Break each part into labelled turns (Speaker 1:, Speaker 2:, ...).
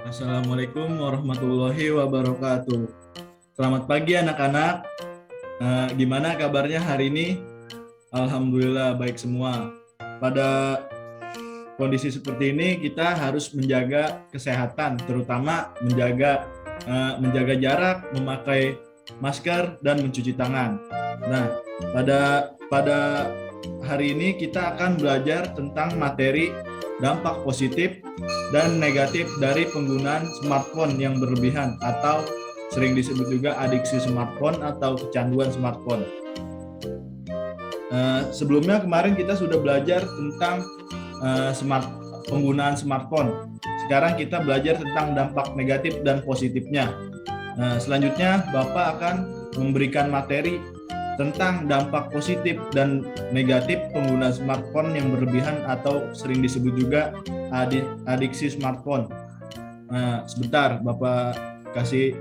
Speaker 1: Assalamualaikum warahmatullahi wabarakatuh. Selamat pagi anak-anak. Gimana kabarnya hari ini? Alhamdulillah baik semua. Pada kondisi seperti ini kita harus menjaga kesehatan, terutama menjaga jarak, memakai masker dan mencuci tangan. Nah, pada hari ini kita akan belajar tentang materi dampak positif dan negatif dari penggunaan smartphone yang berlebihan atau sering disebut juga adiksi smartphone atau kecanduan smartphone. Sebelumnya kemarin kita sudah belajar tentang penggunaan smartphone. Sekarang kita belajar tentang dampak negatif dan positifnya. Selanjutnya Bapak akan memberikan materi tentang dampak positif dan negatif penggunaan smartphone yang berlebihan atau sering disebut juga adiksi smartphone. Sebentar, Bapak kasih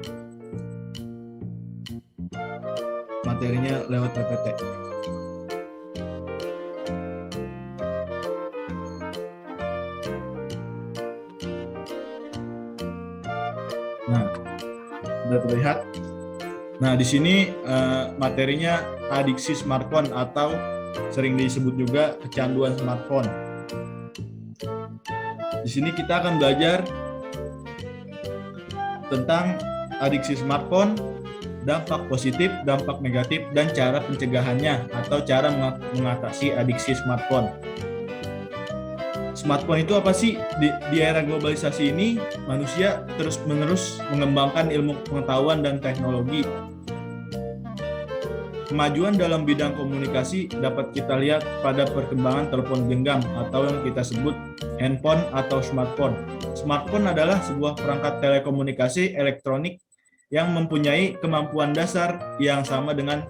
Speaker 1: materinya lewat PPT. Nah, sudah terlihat. Nah, di sini materinya adiksi smartphone atau sering disebut juga kecanduan smartphone. Di sini kita akan belajar tentang adiksi smartphone, dampak positif, dampak negatif, dan cara pencegahannya atau cara mengatasi adiksi smartphone. Smartphone itu apa sih? Di era globalisasi ini, manusia terus-menerus mengembangkan ilmu pengetahuan dan teknologi. Kemajuan dalam bidang komunikasi dapat kita lihat pada perkembangan telepon genggam atau yang kita sebut handphone atau smartphone. Smartphone adalah sebuah perangkat telekomunikasi elektronik yang mempunyai kemampuan dasar yang sama dengan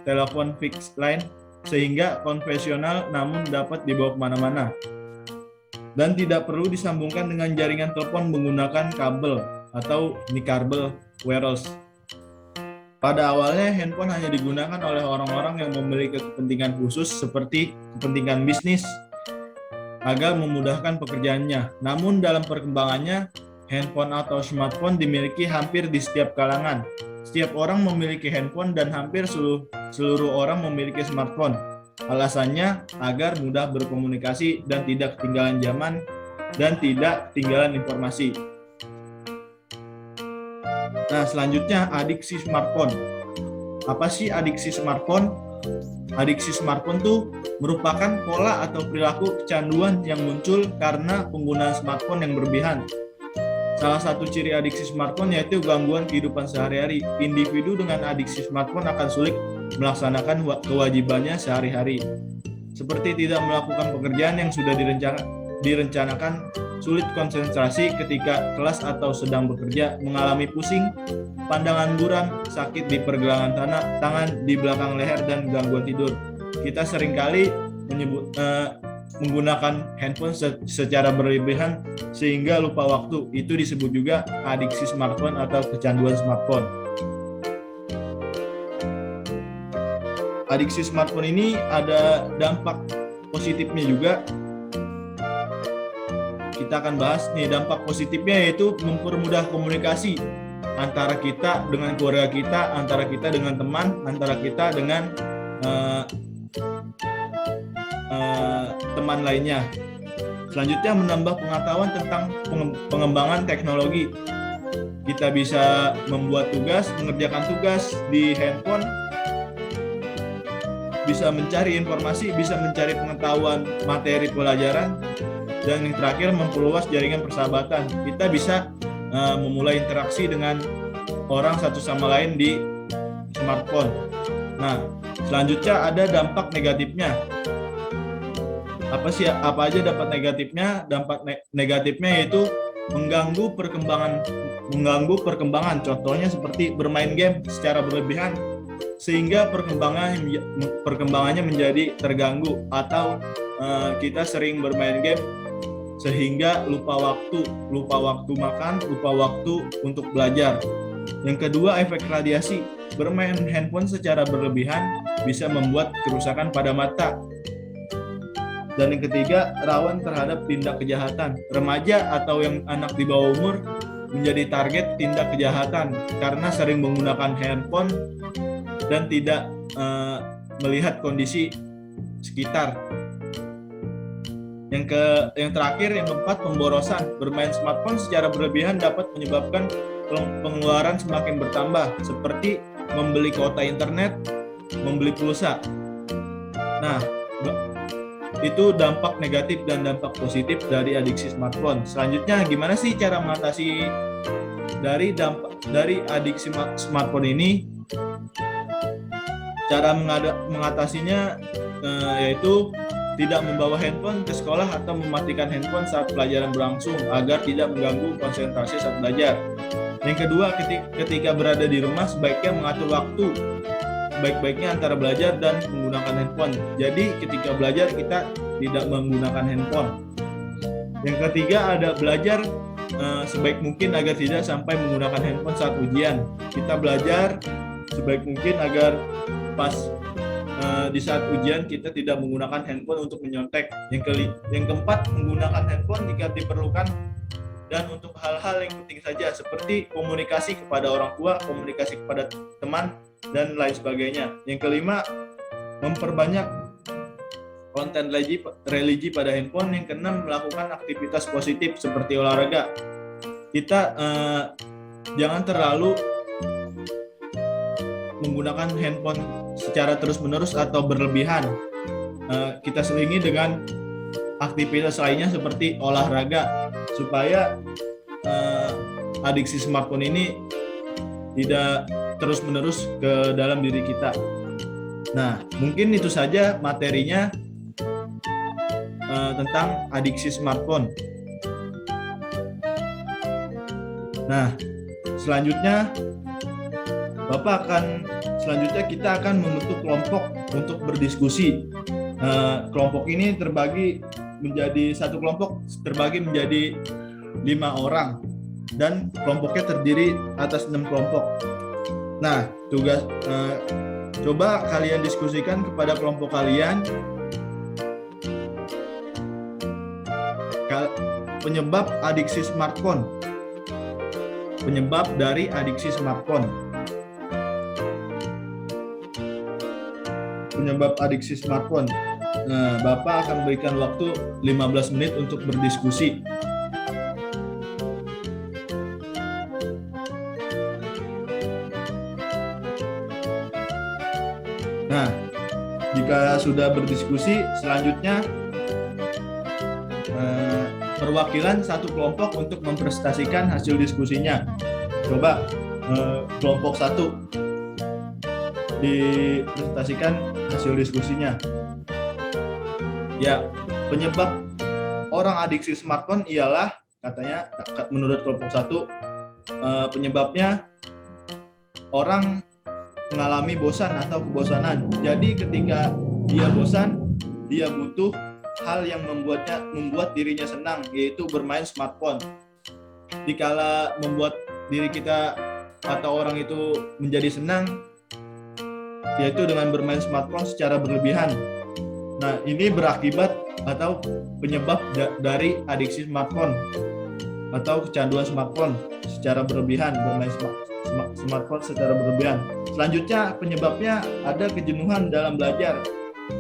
Speaker 1: telepon fixed line sehingga konvensional namun dapat dibawa kemana-mana dan tidak perlu disambungkan dengan jaringan telepon menggunakan kabel atau kabel wireless. Pada awalnya, handphone hanya digunakan oleh orang-orang yang memiliki kepentingan khusus seperti kepentingan bisnis agar memudahkan pekerjaannya. Namun dalam perkembangannya, handphone atau smartphone dimiliki hampir di setiap kalangan. Setiap orang memiliki handphone dan hampir seluruh orang memiliki smartphone. Alasannya agar mudah berkomunikasi dan tidak ketinggalan zaman dan tidak ketinggalan informasi. Nah, selanjutnya adiksi smartphone. Apa sih adiksi smartphone? Adiksi smartphone itu merupakan pola atau perilaku kecanduan yang muncul karena penggunaan smartphone yang berlebihan. Salah satu ciri adiksi smartphone yaitu gangguan kehidupan sehari-hari. Individu dengan adiksi smartphone akan sulit melaksanakan kewajibannya sehari-hari. Seperti tidak melakukan pekerjaan yang sudah direncanakan, sulit konsentrasi ketika kelas atau sedang bekerja, mengalami pusing, pandangan buram, sakit di pergelangan tangan, di belakang leher, dan gangguan tidur. Kita seringkali menggunakan handphone secara berlebihan sehingga lupa waktu. Itu disebut juga adiksi smartphone atau kecanduan smartphone. Adiksi smartphone ini ada dampak positifnya juga. Kita akan bahas nih dampak positifnya, yaitu mempermudah komunikasi antara kita dengan keluarga kita, antara kita dengan teman, antara kita dengan teman lainnya. Selanjutnya menambah pengetahuan tentang pengembangan teknologi. Kita bisa membuat tugas, mengerjakan tugas di handphone, bisa mencari informasi, bisa mencari pengetahuan materi pelajaran, dan yang terakhir memperluas jaringan persahabatan. Kita bisa memulai interaksi dengan orang satu sama lain di smartphone. Nah, selanjutnya ada dampak negatifnya. Apa aja dampak negatifnya? Dampak negatifnya yaitu mengganggu perkembangan. Contohnya seperti bermain game secara berlebihan sehingga perkembangannya menjadi terganggu, atau kita sering bermain game sehingga lupa waktu makan, lupa waktu untuk belajar. Yang kedua, efek radiasi. Bermain handphone secara berlebihan bisa membuat kerusakan pada mata Dan yang ketiga, rawan terhadap tindak kejahatan. Remaja atau yang anak di bawah umur menjadi target tindak kejahatan karena sering menggunakan handphone dan tidak melihat kondisi sekitar. Yang terakhir, yang keempat, pemborosan. Bermain smartphone secara berlebihan dapat menyebabkan pengeluaran semakin bertambah, seperti membeli kuota internet, membeli pulsa. Nah, itu dampak negatif dan dampak positif dari adiksi smartphone. Selanjutnya, gimana sih cara mengatasi dari adiksi smartphone ini? Cara mengatasinya yaitu tidak membawa handphone ke sekolah atau mematikan handphone saat pelajaran berlangsung agar tidak mengganggu konsentrasi saat belajar. Yang kedua, ketika berada di rumah sebaiknya mengatur waktu sebaik-baiknya antara belajar dan menggunakan handphone. Jadi ketika belajar kita tidak menggunakan handphone. Yang ketiga, ada belajar sebaik mungkin agar tidak sampai menggunakan handphone saat ujian. Kita belajar sebaik mungkin agar pas di saat ujian kita tidak menggunakan handphone untuk menyontek. Yang keempat, menggunakan handphone jika diperlukan dan untuk hal-hal yang penting saja seperti komunikasi kepada orang tua, komunikasi kepada teman, dan lain sebagainya. Yang kelima, memperbanyak konten religi pada handphone. Yang keenam, melakukan aktivitas positif seperti olahraga. Kita jangan terlalu menggunakan handphone secara terus-menerus atau berlebihan. Kita selingi dengan aktivitas lainnya seperti olahraga supaya adiksi smartphone ini tidak terus-menerus ke dalam diri kita. Nah, mungkin itu saja materinya tentang adiksi smartphone. Nah, selanjutnya kita akan membentuk kelompok untuk berdiskusi. Kelompok ini terbagi menjadi 5 orang dan kelompoknya terdiri atas 6 kelompok. Nah, coba kalian diskusikan kepada kelompok kalian penyebab adiksi smartphone. Penyebab dari adiksi smartphone. Penyebab adiksi smartphone. Nah, Bapak akan berikan waktu 15 menit untuk berdiskusi. Nah, jika sudah berdiskusi, selanjutnya perwakilan satu kelompok untuk mempresentasikan hasil diskusinya. Coba kelompok 1 dipresentasikan hasil diskusinya. Ya, penyebab orang adiksi smartphone ialah, katanya menurut kelompok 1, penyebabnya orang mengalami bosan atau kebosanan. Jadi ketika dia bosan, dia butuh hal yang membuat dirinya senang, yaitu bermain smartphone. Dikala membuat diri kita atau orang itu menjadi senang, yaitu dengan bermain smartphone secara berlebihan. Nah, ini berakibat atau penyebab dari adiksi smartphone atau kecanduan smartphone secara berlebihan, bermain smartphone secara berlebihan. Selanjutnya, penyebabnya ada kejenuhan dalam belajar.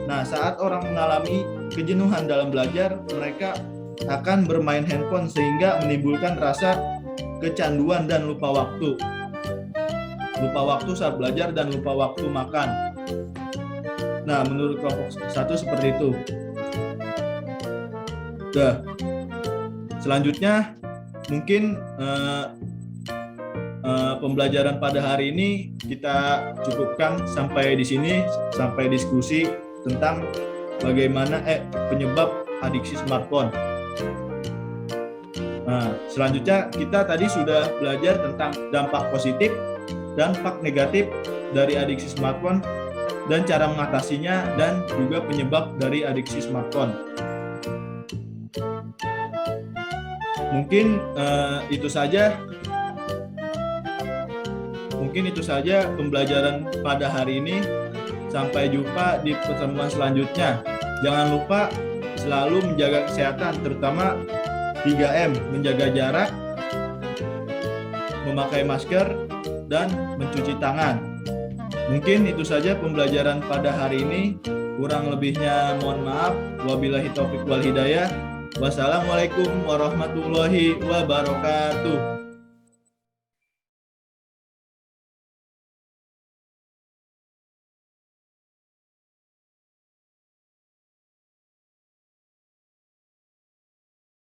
Speaker 1: Nah, saat orang mengalami kejenuhan dalam belajar, mereka akan bermain handphone sehingga menimbulkan rasa kecanduan dan lupa waktu. Lupa waktu saat belajar dan lupa waktu makan. Nah, menurut kelompok 1 seperti itu. Selanjutnya, mungkin pembelajaran pada hari ini kita cukupkan sampai di sini, sampai diskusi tentang bagaimana penyebab adiksi smartphone. Nah, selanjutnya kita tadi sudah belajar tentang dampak positif, dampak negatif dari adiksi smartphone, dan cara mengatasinya, dan juga penyebab dari adiksi smartphone. Mungkin itu saja pembelajaran pada hari ini. Sampai jumpa di pertemuan selanjutnya. Jangan lupa selalu menjaga kesehatan, terutama 3M, menjaga jarak, memakai masker, dan mencuci tangan. Mungkin itu saja pembelajaran pada hari ini. Kurang lebihnya mohon maaf. Wabillahi taufiq wal hidayah. Wassalamualaikum warahmatullahi wabarakatuh.